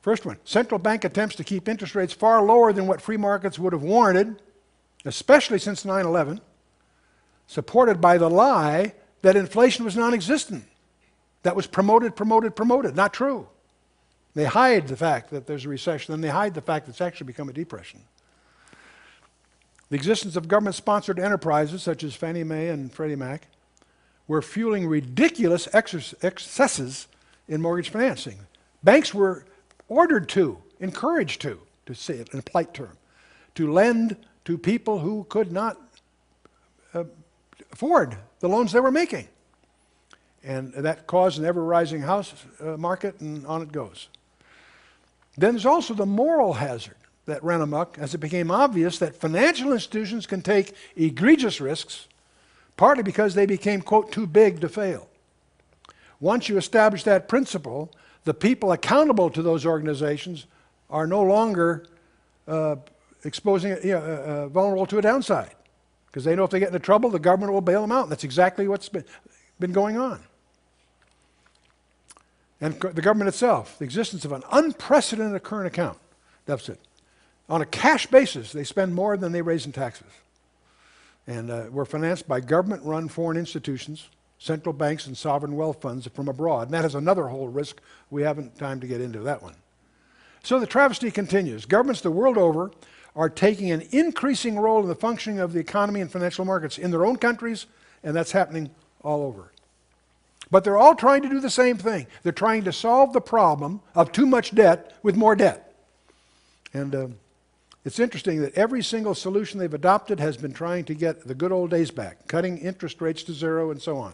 First one, central bank attempts to keep interest rates far lower than what free markets would have warranted, especially since 9/11, supported by the lie that inflation was non-existent. That was promoted. Not true. They hide the fact that there's a recession, and they hide the fact that it's actually become a depression. The existence of government-sponsored enterprises, such as Fannie Mae and Freddie Mac, were fueling ridiculous excesses in mortgage financing. Banks were ordered to, encouraged to say it in a polite term, to lend to people who could not afford the loans they were making. And that caused an ever-rising house market, and on it goes. Then there's also the moral hazard that ran amok as it became obvious that financial institutions can take egregious risks, partly because they became, quote, too big to fail. Once you establish that principle, the people accountable to those organizations are no longer vulnerable to a downside, because they know if they get into trouble, the government will bail them out. That's exactly what's been going on. And the government itself, the existence of an unprecedented current account deficit. On a cash basis, they spend more than they raise in taxes. And we're financed by government-run foreign institutions, central banks and sovereign wealth funds from abroad. And that has another whole risk. We haven't time to get into that one. So the travesty continues. Governments the world over are taking an increasing role in the functioning of the economy and financial markets in their own countries, and that's happening all over. But they're all trying to do the same thing. They're trying to solve the problem of too much debt with more debt. And it's interesting that every single solution they've adopted has been trying to get the good old days back, cutting interest rates to zero and so on.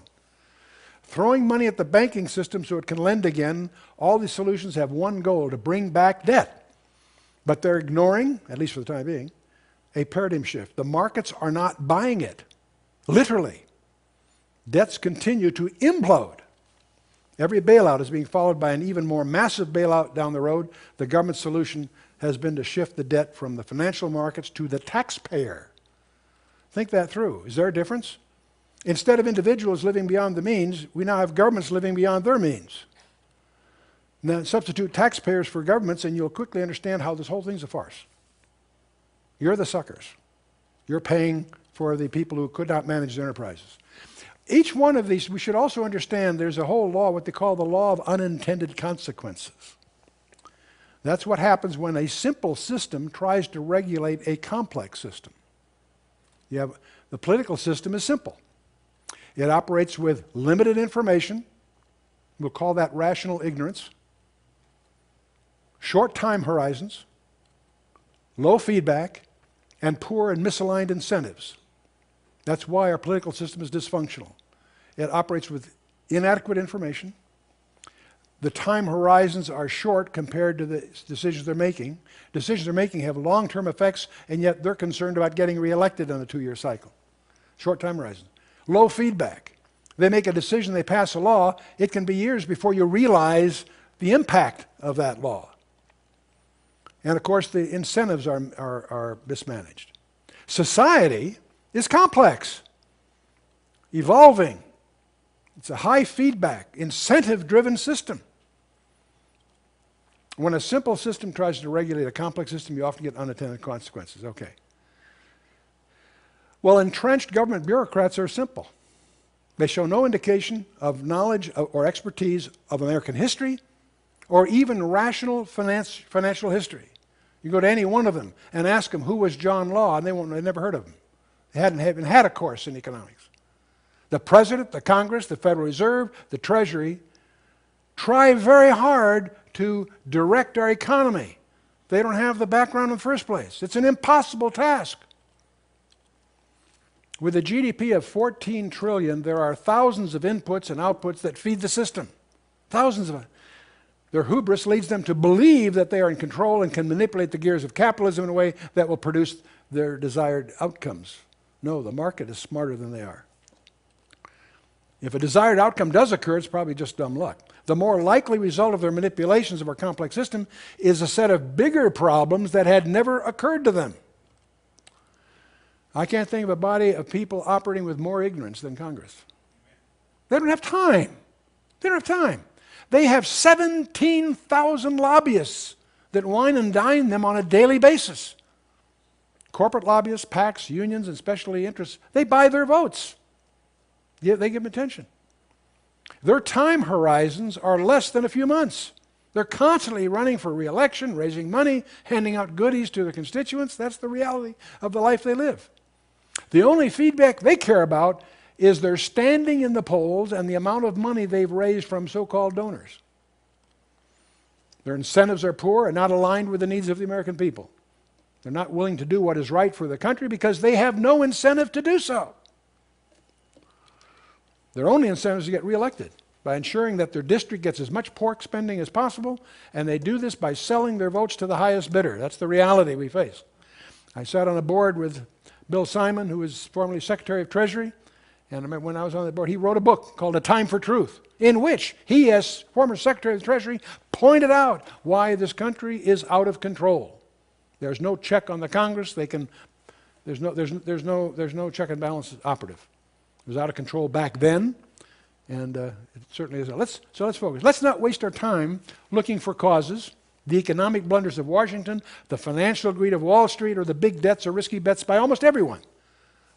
Throwing money at the banking system so it can lend again, all these solutions have one goal, to bring back debt. But they're ignoring, at least for the time being, a paradigm shift. The markets are not buying it, literally. Debts continue to implode. Every bailout is being followed by an even more massive bailout down the road. The government solution has been to shift the debt from the financial markets to the taxpayer. Think that through. Is there a difference? Instead of individuals living beyond the means, we now have governments living beyond their means. Now substitute taxpayers for governments and you'll quickly understand how this whole thing's a farce. You're the suckers. You're paying for the people who could not manage their enterprises. Each one of these, we should also understand there's a whole law, what they call the law of unintended consequences. That's what happens when a simple system tries to regulate a complex system. The political system is simple. It operates with limited information. We'll call that rational ignorance. Short time horizons, low feedback, and poor and misaligned incentives. That's why our political system is dysfunctional. It operates with inadequate information. The time horizons are short compared to the decisions they're making. Decisions they're making have long-term effects, and yet they're concerned about getting reelected on a 2-year cycle. Short time horizon. Low feedback. They make a decision, they pass a law, it can be years before you realize the impact of that law. And of course, the incentives are mismanaged. Society is complex, evolving. It's a high feedback, incentive-driven system. When a simple system tries to regulate a complex system, you often get unintended consequences. Okay. Well, entrenched government bureaucrats are simple. They show no indication of knowledge or expertise of American history or even rational financial history. You go to any one of them and ask them who was John Law, and they've never heard of him. They hadn't even had a course in economics. The President, the Congress, the Federal Reserve, the Treasury try very hard to direct our economy. They don't have the background in the first place. It's an impossible task. With a GDP of 14 trillion, there are thousands of inputs and outputs that feed the system. Thousands of them. Their hubris leads them to believe that they are in control and can manipulate the gears of capitalism in a way that will produce their desired outcomes. No, the market is smarter than they are. If a desired outcome does occur, it's probably just dumb luck. The more likely result of their manipulations of our complex system is a set of bigger problems that had never occurred to them. I can't think of a body of people operating with more ignorance than Congress. They don't have time. They don't have time. They have 17,000 lobbyists that wine and dine them on a daily basis. Corporate lobbyists, PACs, unions, and specialty interests, they buy their votes. They give them attention. Their time horizons are less than a few months. They're constantly running for re-election, raising money, handing out goodies to their constituents. That's the reality of the life they live. The only feedback they care about is their standing in the polls and the amount of money they've raised from so-called donors. Their incentives are poor and not aligned with the needs of the American people. They're not willing to do what is right for the country because they have no incentive to do so. Their only incentive is to get reelected by ensuring that their district gets as much pork spending as possible, and they do this by selling their votes to the highest bidder. That's the reality we face. I sat on a board with Bill Simon, who was formerly Secretary of Treasury, and I remember when I was on the board, he wrote a book called A Time for Truth, in which he, as former Secretary of the Treasury, pointed out why this country is out of control. There's no check on the Congress. There's no check and balance operative. It was out of control back then, and it certainly is. So let's focus. Let's not waste our time looking for causes, the economic blunders of Washington, the financial greed of Wall Street, or the big debts or risky bets by almost everyone.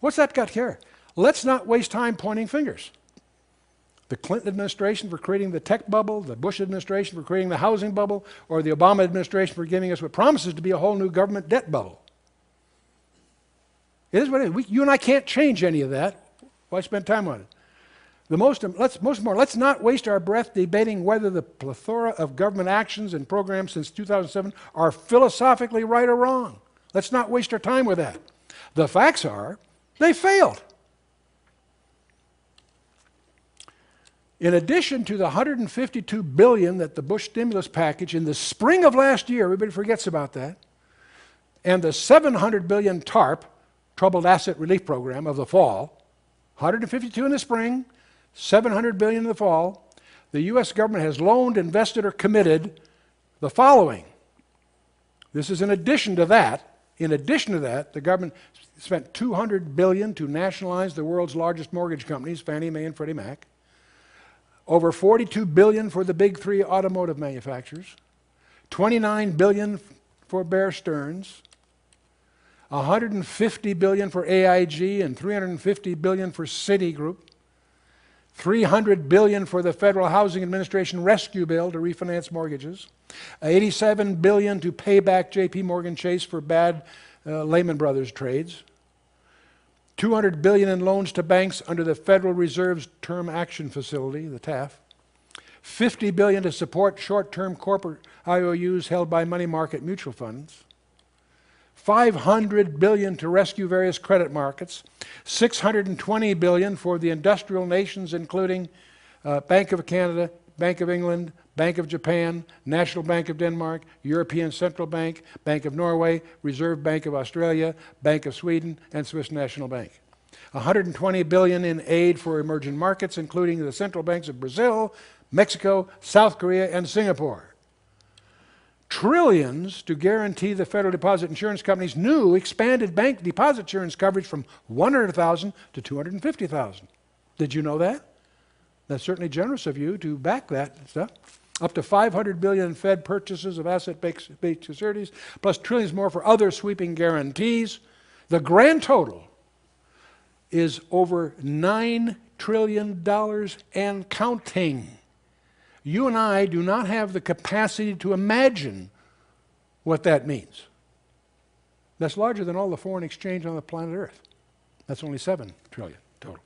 What's that got here? Let's not waste time pointing fingers. The Clinton administration for creating the tech bubble, the Bush administration for creating the housing bubble, or the Obama administration for giving us what promises to be a whole new government debt bubble. It is what it is. You and I can't change any of that. Why spend time on it? Let's not waste our breath debating whether the plethora of government actions and programs since 2007 are philosophically right or wrong. Let's not waste our time with that. The facts are, they failed. In addition to the $152 billion that the Bush stimulus package in the spring of last year, everybody forgets about that, and the $700 billion TARP, Troubled Asset Relief Program, of the fall, 152 in the spring, 700 billion in the fall, the U.S. government has loaned, invested, or committed the following. This is in addition to that. In addition to that, the government spent $200 billion to nationalize the world's largest mortgage companies, Fannie Mae and Freddie Mac, over $42 billion for the big three automotive manufacturers, $29 billion for Bear Stearns, $150 billion for AIG and $350 billion for Citigroup, $300 billion for the Federal Housing Administration rescue bill to refinance mortgages, $87 billion to pay back J.P. Morgan Chase for bad Lehman Brothers trades, $200 billion in loans to banks under the Federal Reserve's Term Action Facility, the TAF, $50 billion to support short-term corporate IOUs held by money market mutual funds, $500 billion to rescue various credit markets, $620 billion for the industrial nations, including Bank of Canada, Bank of England, Bank of Japan, National Bank of Denmark, European Central Bank, Bank of Norway, Reserve Bank of Australia, Bank of Sweden, and Swiss National Bank. $120 billion in aid for emerging markets, including the central banks of Brazil, Mexico, South Korea, and Singapore. Trillions to guarantee the federal deposit insurance companies new expanded bank deposit insurance coverage from $100,000 to $250,000. Did you know that? That's certainly generous of you to back that stuff. Up to $500 billion in Fed purchases of asset-based securities, plus trillions more for other sweeping guarantees. The grand total is over $9 trillion and counting. You and I do not have the capacity to imagine what that means. That's larger than all the foreign exchange on the planet Earth. That's only $7 trillion total.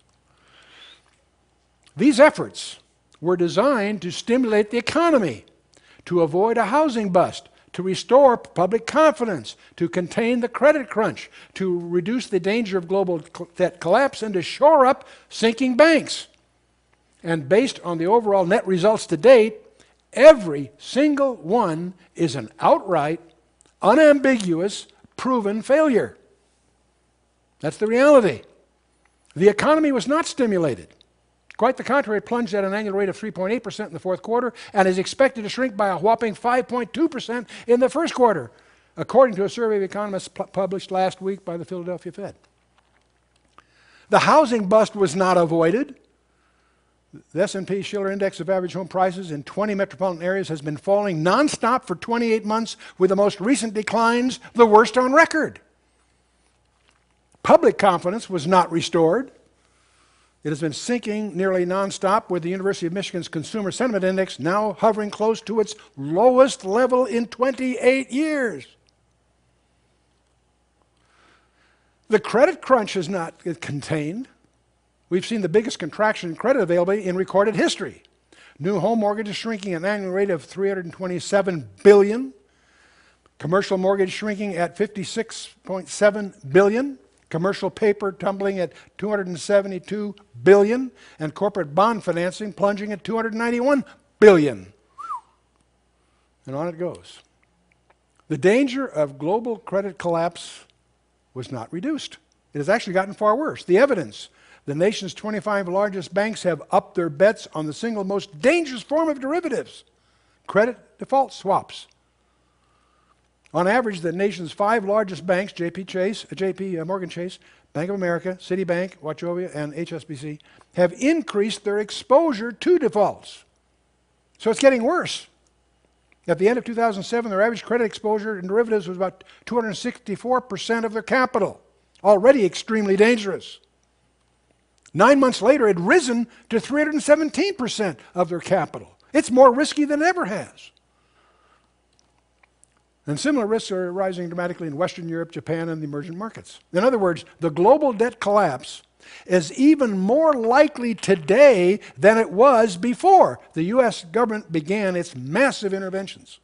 These efforts were designed to stimulate the economy, to avoid a housing bust, to restore public confidence, to contain the credit crunch, to reduce the danger of global debt collapse, and to shore up sinking banks. And based on the overall net results to date, every single one is an outright, unambiguous, proven failure. That's the reality. The economy was not stimulated. Quite the contrary, it plunged at an annual rate of 3.8% in the fourth quarter and is expected to shrink by a whopping 5.2% in the first quarter, according to a survey of economists published last week by the Philadelphia Fed. The housing bust was not avoided. The S&P Schiller Index of Average Home Prices in 20 metropolitan areas has been falling nonstop for 28 months, with the most recent declines the worst on record. Public confidence was not restored. It has been sinking nearly nonstop, with the University of Michigan's Consumer Sentiment Index now hovering close to its lowest level in 28 years. The credit crunch is not contained. We've seen the biggest contraction in credit availability in recorded history. New home mortgages shrinking at an annual rate of $327 billion. Commercial mortgage shrinking at $56.7 billion. Commercial paper tumbling at $272 billion. And corporate bond financing plunging at $291 billion. And on it goes. The danger of global credit collapse was not reduced. It has actually gotten far worse. The evidence: the nation's 25 largest banks have upped their bets on the single most dangerous form of derivatives: credit default swaps. On average, the nation's 5 largest banks, JP Morgan Chase, Bank of America, Citibank, Wachovia, and HSBC, have increased their exposure to defaults. So it's getting worse. At the end of 2007, their average credit exposure in derivatives was about 264% of their capital, already extremely dangerous. 9 months later, it had risen to 317% of their capital. It's more risky than it ever has. And similar risks are rising dramatically in Western Europe, Japan, and the emerging markets. In other words, the global debt collapse is even more likely today than it was before the U.S. government began its massive interventions.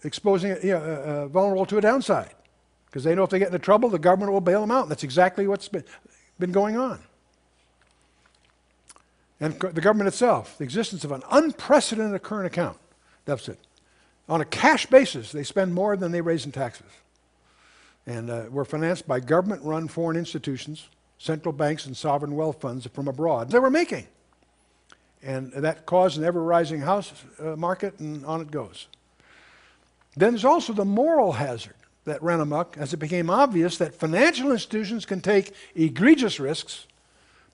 Exposing vulnerable to a downside, because they know if they get into trouble, the government will bail them out. And that's exactly what's been going on. And the government itself, the existence of an unprecedented current account deficit. On a cash basis, they spend more than they raise in taxes. And we're financed by government-run foreign institutions, central banks, and sovereign wealth funds from abroad. They were making. And that caused an ever-rising house market, and on it goes. Then there's also the moral hazard that ran amok as it became obvious that financial institutions can take egregious risks,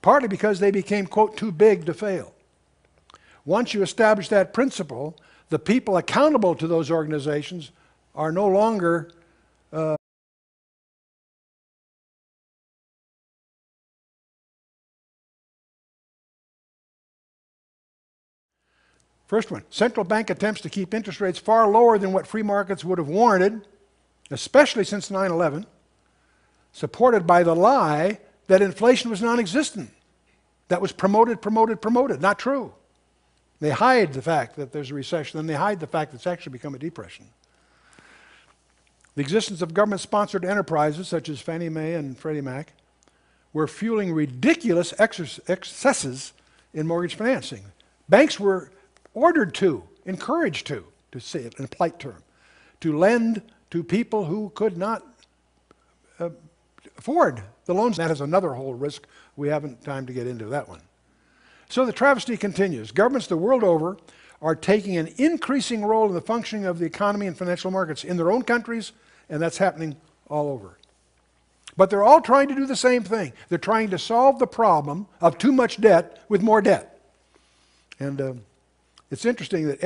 partly because they became, quote, too big to fail. Once you establish that principle, the people accountable to those organizations are no longer First one, central bank attempts to keep interest rates far lower than what free markets would have warranted, especially since 9/11, supported by the lie that inflation was non-existent. That was promoted. Not true. They hide the fact that there's a recession, and they hide the fact that it's actually become a depression. The existence of government-sponsored enterprises, such as Fannie Mae and Freddie Mac, were fueling ridiculous excesses in mortgage financing. Banks were ordered to, encouraged to say it in a polite term, to lend to people who could not afford the loans. That is another whole risk. We haven't time to get into that one. So the travesty continues. Governments the world over are taking an increasing role in the functioning of the economy and financial markets in their own countries, and that's happening all over. But they're all trying to do the same thing. They're trying to solve the problem of too much debt with more debt. And it's interesting that